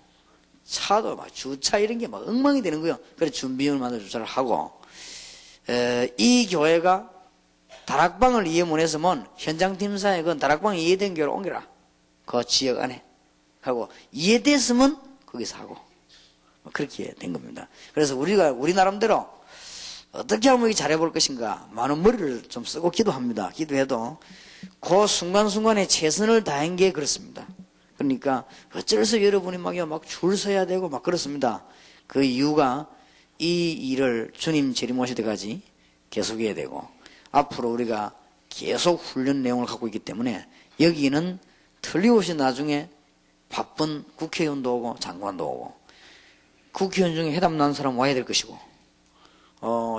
차도 막 주차 이런 게 막 엉망이 되는 거예요. 그래서 준비위원을 만들어 주차를 하고 이 교회가 다락방을 이해 못했으면 현장팀 사역은 다락방 이해된 교회로 옮겨라. 그 지역 안에 하고 이해됐으면 거기서 하고 그렇게 된 겁니다. 그래서 우리 나름대로 어떻게 하면 이게 잘해볼 것인가 많은 머리를 좀 쓰고 기도합니다. 기도해도 그 순간순간에 최선을 다한 게 그렇습니다. 그러니까 어쩔 수 여러분이 막 줄 서야 되고 막 그렇습니다. 그 이유가 이 일을 주님 재림 오실 때까지 계속해야 되고 앞으로 우리가 계속 훈련 내용을 갖고 있기 때문에 여기는 틀림없이 나중에 바쁜 국회의원도 오고 장관도 오고 국회의원 중에 회담 나는 사람 와야 될 것이고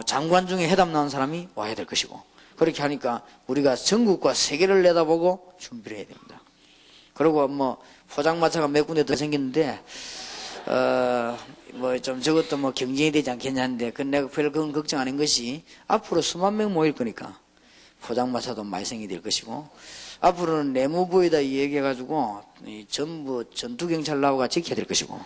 장관 중에 회담 나는 사람이 와야 될 것이고 그렇게 하니까 우리가 전국과 세계를 내다보고 준비를 해야 됩니다. 그리고 포장마차가 몇 군데 더 생겼는데 좀 저것도 경쟁이 되지 않겠냐는데 내가 별 그건 걱정 안 한 것이 앞으로 수만 명 모일 거니까 포장마차도 많이 생기게 될 것이고 앞으로는 내무부에다 얘기해가지고 전부 전투경찰 나와가 지켜야 될 것이고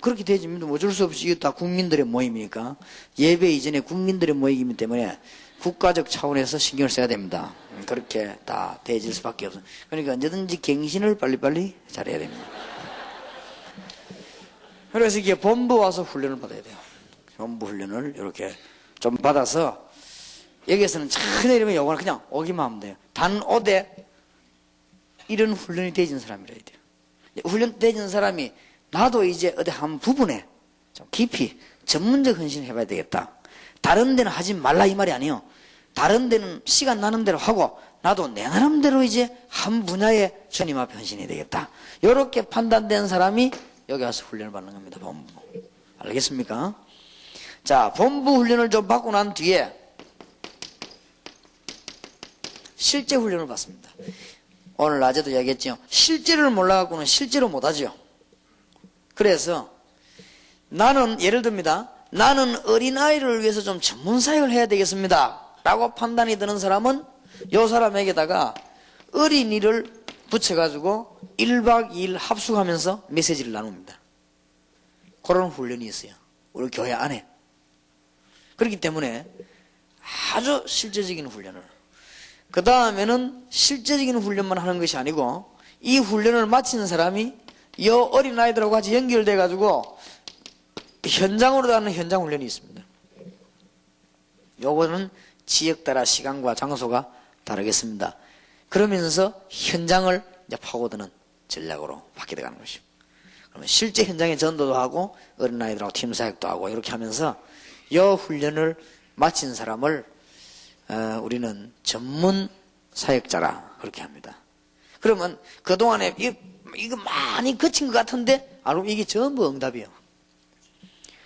그렇게 되지 어쩔 수 없이 이거 다 국민들의 모임이니까 예배 이전에 국민들의 모임이기 때문에 국가적 차원에서 신경을 써야 됩니다. 그렇게 다 대해질 수밖에 없어요. 그러니까 언제든지 갱신을 빨리빨리 잘해야 됩니다. 그래서 이게 본부 와서 훈련을 받아야 돼요. 본부 훈련을 이렇게 좀 받아서 여기에서는 전혀 이러면 요거는 그냥 오기만 하면 돼요. 단 오되 이런 훈련이 되어진 사람이라 해야 돼요. 훈련 되어진 사람이 나도 이제 어디 한 부분에 좀 깊이 전문적 헌신을 해봐야 되겠다. 다른 데는 하지 말라 이 말이 아니에요. 다른 데는 시간 나는 대로 하고 나도 내 나름대로 이제 한 분야에 주님 앞에 헌신해야 되겠다. 이렇게 판단된 사람이 여기 와서 훈련을 받는 겁니다. 본부. 알겠습니까? 자, 본부 훈련을 좀 받고 난 뒤에 실제 훈련을 받습니다. 오늘 낮에도 이야기했죠. 실제를 몰라갖고는 실제로 못하죠. 그래서 나는 예를 듭니다. 나는 어린아이를 위해서 좀 전문사역을 해야 되겠습니다. 라고 판단이 드는 사람은 이 사람에게다가 어린이를 붙여가지고 1박 2일 합숙하면서 메시지를 나눕니다. 그런 훈련이 있어요. 우리 교회 안에. 그렇기 때문에 아주 실제적인 훈련을. 그 다음에는 실제적인 훈련만 하는 것이 아니고 이 훈련을 마치는 사람이 이 어린아이들하고 같이 연결돼가지고 현장으로 가는 현장 훈련이 있습니다. 요거는 지역 따라 시간과 장소가 다르겠습니다. 그러면서 현장을 이제 파고드는 전략으로 바뀌어 가는 것이고, 그러면 실제 현장에 전도도 하고 어린아이들하고 팀사역도 하고 이렇게 하면서 이 훈련을 마친 사람을 우리는 전문 사역자라 그렇게 합니다. 그러면 그동안에 이거 많이 거친 것 같은데 알고 이게 전부 응답이에요.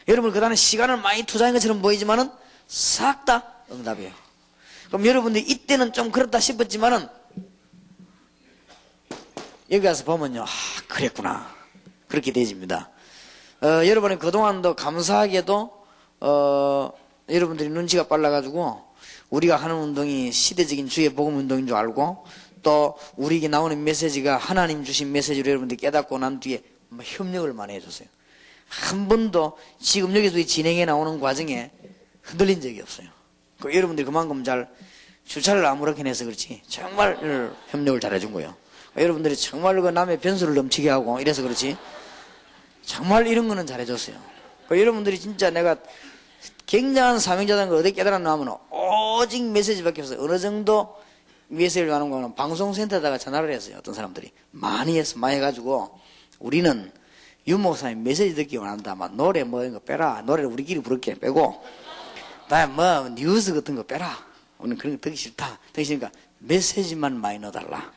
여러분 그동안에 시간을 많이 투자한 것처럼 보이지만은 싹 다 응답이에요. 그럼 여러분들이 이때는 좀 그렇다 싶었지만은 여기 가서 보면요, 그랬구나, 그렇게 되집니다. 여러분이 그동안도 감사하게도 여러분들이 눈치가 빨라가지고 우리가 하는 운동이 시대적인 주의 복음 운동인 줄 알고, 또 우리에게 나오는 메시지가 하나님 주신 메시지로 여러분들이 깨닫고 난 뒤에 협력을 많이 해줬어요. 한 번도 지금 여기서 진행해 나오는 과정에 흔들린 적이 없어요. 여러분들이 그만큼 잘 주차를 아무렇게 해서 그렇지 정말 협력을 잘 해준 거예요. 여러분들이 정말 그 남의 변수를 넘치게 하고 이래서 그렇지 정말 이런 거는 잘 해줬어요. 여러분들이 진짜 내가 굉장한 사명자라는 걸 어디 깨달았나 하면 오직 메시지밖에 없어요. 어느 정도 메시지를 하는 거는 방송센터에다가 전화를 했어요. 어떤 사람들이 많이 해가지고 우리는 유 목사님 메시지 듣기 원한다. 막 노래 뭐 이런 거 빼라. 노래를 우리끼리 부를게 빼고, 다음에 뭐 뉴스 같은 거 빼라. 우리는 그런 거 듣기 싫다. 듣기 싫으니까 메시지만 많이 넣어달라.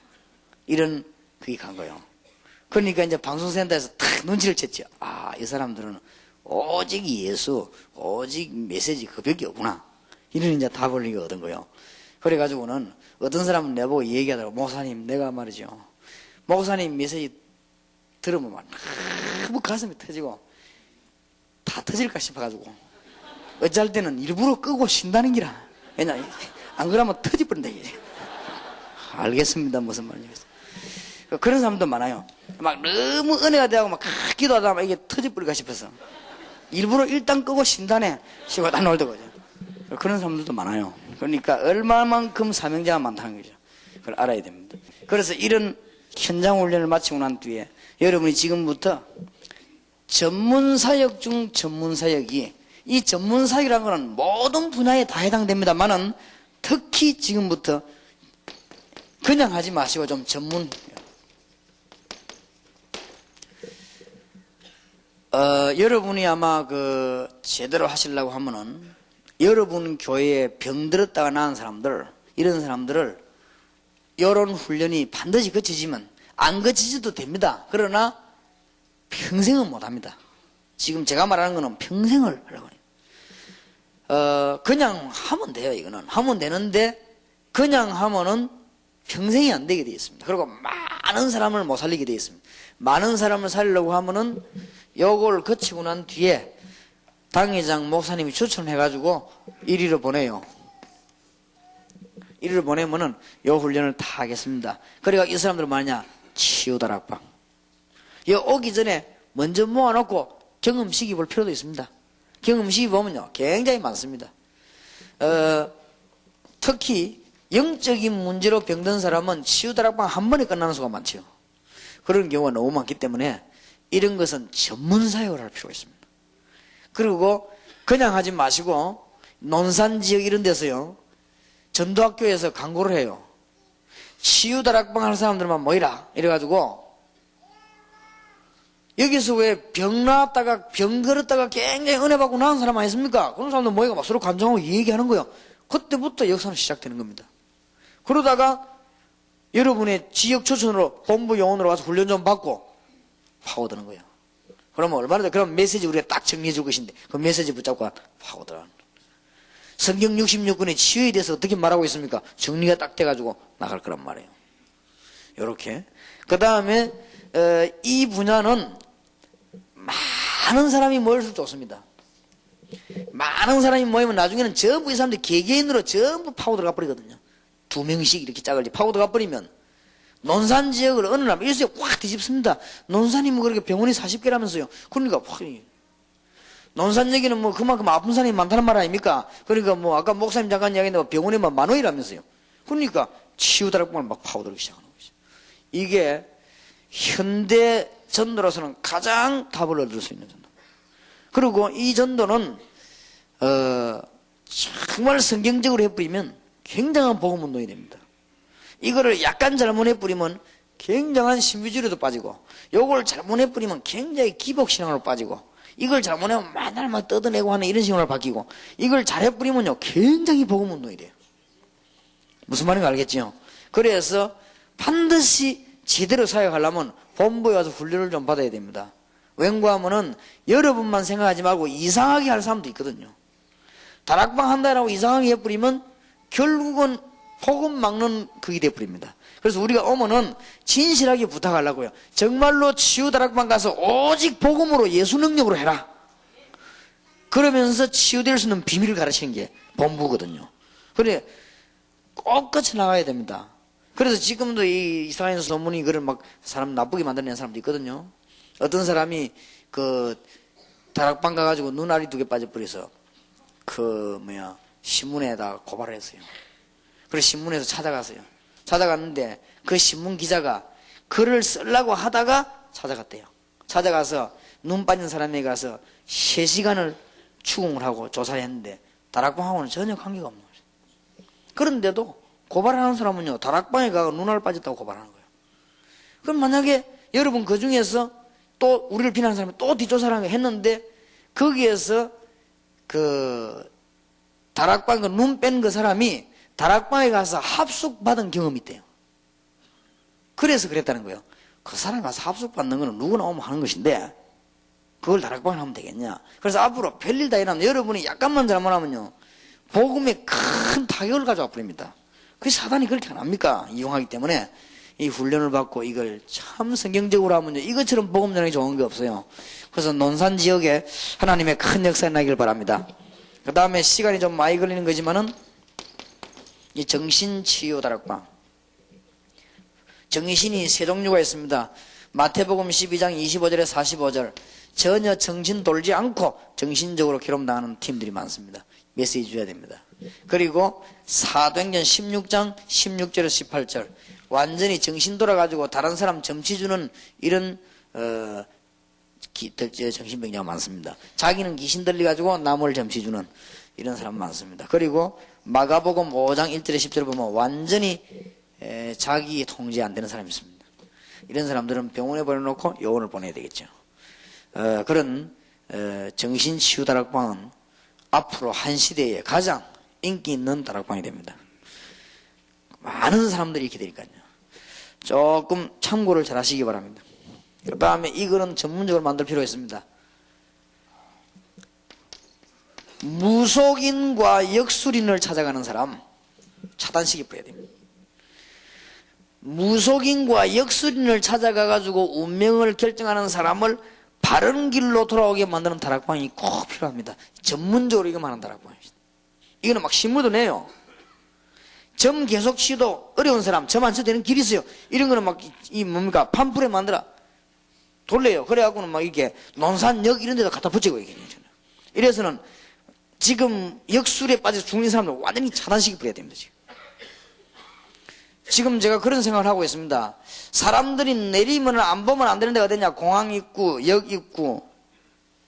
이런 그게 간 거예요. 그러니까 이제 방송센터에서 탁 눈치를 챘죠. 이 사람들은 오직 예수, 오직 메시지 그밖에 없구나. 이런 이제 답을 얻은 거예요. 그래가지고는 어떤 사람은 내보고 얘기하더라고. 목사님, 내가 말이죠, 목사님 메시지 들으면 막 너무 가슴이 터지고 다 터질까 싶어가지고 어쩔 때는 일부러 끄고 쉰다는 기라. 왜냐, 안 그러면 터져버린다 이게. 알겠습니다, 무슨 말인지. 그런 사람도 많아요. 막 너무 은혜가 되고 막 기도하다 막 이게 터져버릴까 싶어서 일부러 일단 끄고 쉰다네 쉬고 다 놀더거죠. 그런 사람들도 많아요. 그러니까 얼마만큼 사명자가 많다는 거죠. 그걸 알아야 됩니다. 그래서 이런 현장 훈련을 마치고 난 뒤에 여러분이 지금부터 전문사역 중 전문사역이, 이 전문사역이라는 것은 모든 분야에 다 해당됩니다만은 특히 지금부터 그냥 하지 마시고 좀 전문, 여러분이 아마 제대로 하시려고 하면은 여러분 교회에 병들었다가 나은 사람들, 이런 사람들을 이런 훈련이 반드시 거치지만 안 거치지도 됩니다. 그러나 평생은 못합니다. 지금 제가 말하는 거는 평생을 하려고 해요. 그냥 하면 돼요. 이거는 하면 되는데 그냥 하면은 평생이 안 되게 되어 있습니다. 그리고 많은 사람을 못 살리게 되어 있습니다. 많은 사람을 살리려고 하면은 요걸 거치고 난 뒤에 당회장 목사님이 추천해가지고 1위로 보내요. 1위로 보내면은 요 훈련을 다 하겠습니다. 그러니까 이 사람들은 뭐냐, 치유다락방. 여 오기 전에 먼저 모아놓고 경험시기 볼 필요도 있습니다. 경험시기 보면요 굉장히 많습니다. 특히 영적인 문제로 병든 사람은 치유다락방 한 번에 끝나는 수가 많죠. 그런 경우가 너무 많기 때문에 이런 것은 전문사역을 할 필요가 있습니다. 그리고 그냥 하지 마시고 논산지역 이런 데서요 전도학교에서 광고를 해요. 치유다락방 하는 사람들만 모이라 이래가지고, 여기서 왜 병 나왔다가 병 걸었다가 굉장히 은혜 받고 나은 사람 아니십니까? 그런 사람들 모이가 막 서로 간증하고 얘기하는 거예요. 그때부터 역사는 시작되는 겁니다. 그러다가 여러분의 지역 초천으로 본부 요원으로 와서 훈련 좀 받고 파고드는 거예요. 그러면 얼마나 돼? 그럼 메시지 우리가 딱 정리해 줄 것인데 그 메시지 붙잡고 파고들어. 성경 66권의 치유에 대해서 어떻게 말하고 있습니까? 정리가 딱 돼가지고 나갈 거란 말이에요. 요렇게. 그 다음에 이 분야는 많은 사람이 모일수록 좋습니다. 많은 사람이 모이면 나중에는 전부 이 사람들 개개인으로 전부 파고 들어가 버리거든요. 2명씩 이렇게 짝을 파고 들어가 버리면 논산 지역을 어느 날 일수에 확 뒤집습니다. 논산이 뭐 그렇게 병원이 40개라면서요. 그러니까 확 논산 얘기는 뭐 그만큼 아픈 사람이 많다는 말 아닙니까? 그러니까 뭐 아까 목사님 잠깐 이야기했는데 병원에 뭐 10,000원이라면서요. 그러니까 치유다락방을 막 파고들기 시작하는 거죠. 이게 현대 전도로서는 가장 답을 얻을 수 있는 전도. 그리고 이 전도는 정말 성경적으로 해버리면 굉장한 복음 운동이 됩니다. 이거를 약간 잘못해 버리면 굉장한 신비주의로도 빠지고, 요걸 잘못해버리면 굉장히 기복신앙으로 빠지고, 이걸 잘못하면 맨날 막 뜯어내고 하는 이런 식으로 바뀌고, 이걸 잘해버리면요 굉장히 복음운동이 돼요. 무슨 말인지 알겠죠? 그래서 반드시 제대로 사역하려면 본부에 와서 훈련을 좀 받아야 됩니다. 왠고하면은 여러분만 생각하지 말고 이상하게 할 사람도 있거든요. 다락방 한다라고 이상하게 해버리면 결국은 복음 막는 그게 돼버립니다. 그래서 우리가 오면은 진실하게 부탁하려고요. 정말로 치유다락방 가서 오직 복음으로 예수 능력으로 해라. 그러면서 치유될 수 있는 비밀을 가르치는 게 본부거든요. 그래 꼭 끝이 나가야 됩니다. 그래서 지금도 이 이스라엘 소문이 이거를 막 사람 나쁘게 만드는 사람도 있거든요. 어떤 사람이 그 다락방 가가지고 눈알이 2개 빠져버려서 신문에다 고발을 했어요. 그래서 신문에서 찾아갔어요. 찾아갔는데 그 신문 기자가 글을 쓰려고 하다가 찾아갔대요. 찾아가서 눈 빠진 사람에게 가서 3시간을 추궁을 하고 조사를 했는데 다락방하고는 전혀 관계가 없는 거죠. 그런데도 고발하는 사람은요 다락방에 가서 눈알 빠졌다고 고발하는 거예요. 그럼 만약에 여러분 그 중에서 또 우리를 비난하는 사람이 또 뒷조사를 했는데 거기에서 그 다락방 그 눈 뺀 그 사람이 다락방에 가서 합숙받은 경험이 있대요. 그래서 그랬다는 거예요. 그 사람이 가서 합숙받는 거는 누구나 오면 하는 것인데 그걸 다락방에 하면 되겠냐. 그래서 앞으로 별일 다 일어나면 여러분이 약간만 잘못하면요 복음에 큰 타격을 가져와 버립니다. 그 사단이 그렇게 안 합니까? 이용하기 때문에 이 훈련을 받고 이걸 참 성경적으로 하면요 이것처럼 복음 전하기 좋은 게 없어요. 그래서 논산 지역에 하나님의 큰 역사가 나길 바랍니다. 그 다음에 시간이 좀 많이 걸리는 거지만은 이 정신치유 다락방. 정신이 3종류가 있습니다. 마태복음 12장 25절에 45절. 전혀 정신 돌지 않고 정신적으로 괴롭당하는 팀들이 많습니다. 메시지 줘야 됩니다. 그리고 사도행전 16장 16절에서 18절. 완전히 정신 돌아가지고 다른 사람 점치 주는 이런 정신병자가 많습니다. 자기는 귀신 들려가지고 남을 점치 주는 이런 사람 많습니다. 그리고 마가복음 5장 1절에 10절을 보면 완전히 자기 통제 안 되는 사람이 있습니다. 이런 사람들은 병원에 보내놓고 요원을 보내야 되겠죠. 그런 정신치유 다락방은 앞으로 한 시대에 가장 인기 있는 다락방이 됩니다. 많은 사람들이 이렇게 되니까요. 조금 참고를 잘 하시기 바랍니다. 그 다음에 이거는 전문적으로 만들 필요가 있습니다. 무속인과 역술인을 찾아가는 사람 차단시켜버려야 됩니다. 무속인과 역술인을 찾아가가지고 운명을 결정하는 사람을 바른 길로 돌아오게 만드는 다락방이 꼭 필요합니다. 전문적으로 이것만 하는 다락방입니다. 이거는 막 신문도 내요. 점 계속 치도 어려운 사람 점 안 쳐도 되는 길이 있어요. 이런 거는 막 팜플렛 만들어 돌려요. 그래갖고는 막 이렇게 논산역 이런 데다 갖다 붙이고 얘기해요. 이래서는 지금 역술에 빠져 죽는 사람들 완전히 차단시켜버려야 됩니다. 지금 제가 그런 생각을 하고 있습니다. 사람들이 내리면 안 보면 안 되는 데가 어디냐. 공항 입구, 역 입구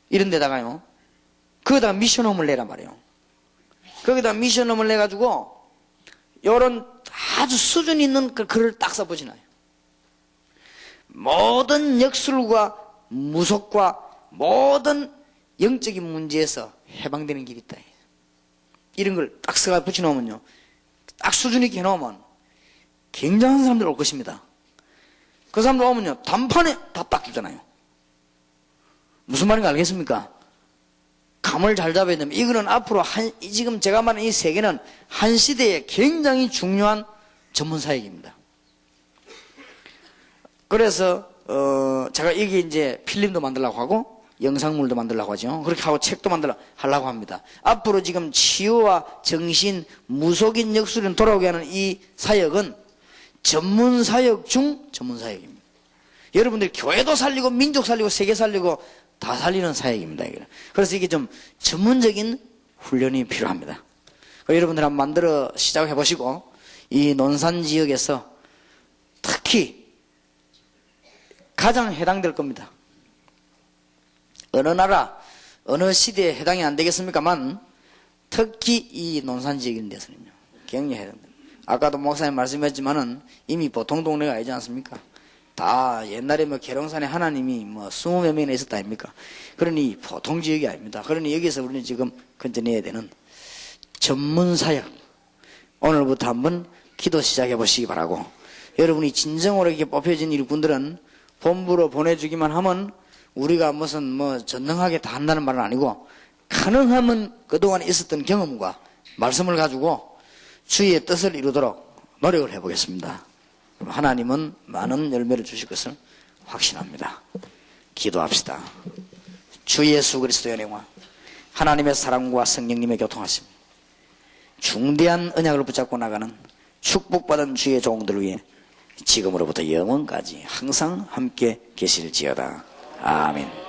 이런 데다가요. 거기다가 미션홈을 내란 말이에요. 거기다가 미션홈을 내가지고 요런 아주 수준 있는 글을 딱 써보시나요. 모든 역술과 무속과 모든 영적인 문제에서 해방되는 길이 있다. 이런 걸 딱 써가 붙여놓으면요. 딱 수준 있게 해놓으면 굉장한 사람들 올 것입니다. 그 사람들 오면요. 단판에 다 바뀌잖아요. 무슨 말인지 알겠습니까? 감을 잘 잡아야 됩니다. 이거는 앞으로 지금 제가 말하는 이 세 개는 한 시대에 굉장히 중요한 전문 사역입니다. 그래서 제가 이게 이제 필름도 만들려고 하고 영상물도 만들려고 하죠. 그렇게 하고 책도 하려고 합니다. 앞으로 지금 치유와 정신, 무속인 역술인 돌아오게 하는 이 사역은 전문 사역 중 전문 사역입니다. 여러분들 교회도 살리고 민족 살리고 세계 살리고 다 살리는 사역입니다. 그래서 이게 좀 전문적인 훈련이 필요합니다. 여러분들 한번 만들어 시작해 보시고 이 논산 지역에서 특히 가장 해당될 겁니다. 어느 나라, 어느 시대에 해당이 안 되겠습니까만 특히 이 논산 지역인 데서는요. 굉장히 해당됩니다. 아까도 목사님 말씀했지만은 이미 보통 동네가 아니지 않습니까? 다 옛날에 뭐 계룡산에 하나님이 뭐 20몇 명이나 있었다 아닙니까? 그러니 보통 지역이 아닙니다. 그러니 여기서 우리는 지금 건져내야 되는 전문사역, 오늘부터 한번 기도 시작해 보시기 바라고, 여러분이 진정으로 이렇게 뽑혀진 일꾼들은 본부로 보내주기만 하면 우리가 무슨 뭐 전능하게 다 한다는 말은 아니고, 가능하면 그동안 있었던 경험과 말씀을 가지고 주의 뜻을 이루도록 노력을 해보겠습니다. 그럼 하나님은 많은 열매를 주실 것을 확신합니다. 기도합시다. 주 예수 그리스도의 은혜와 하나님의 사랑과 성령님의 교통하심, 중대한 언약을 붙잡고 나가는 축복받은 주의 종들을 위해 지금으로부터 영원까지 항상 함께 계실지어다. 아멘.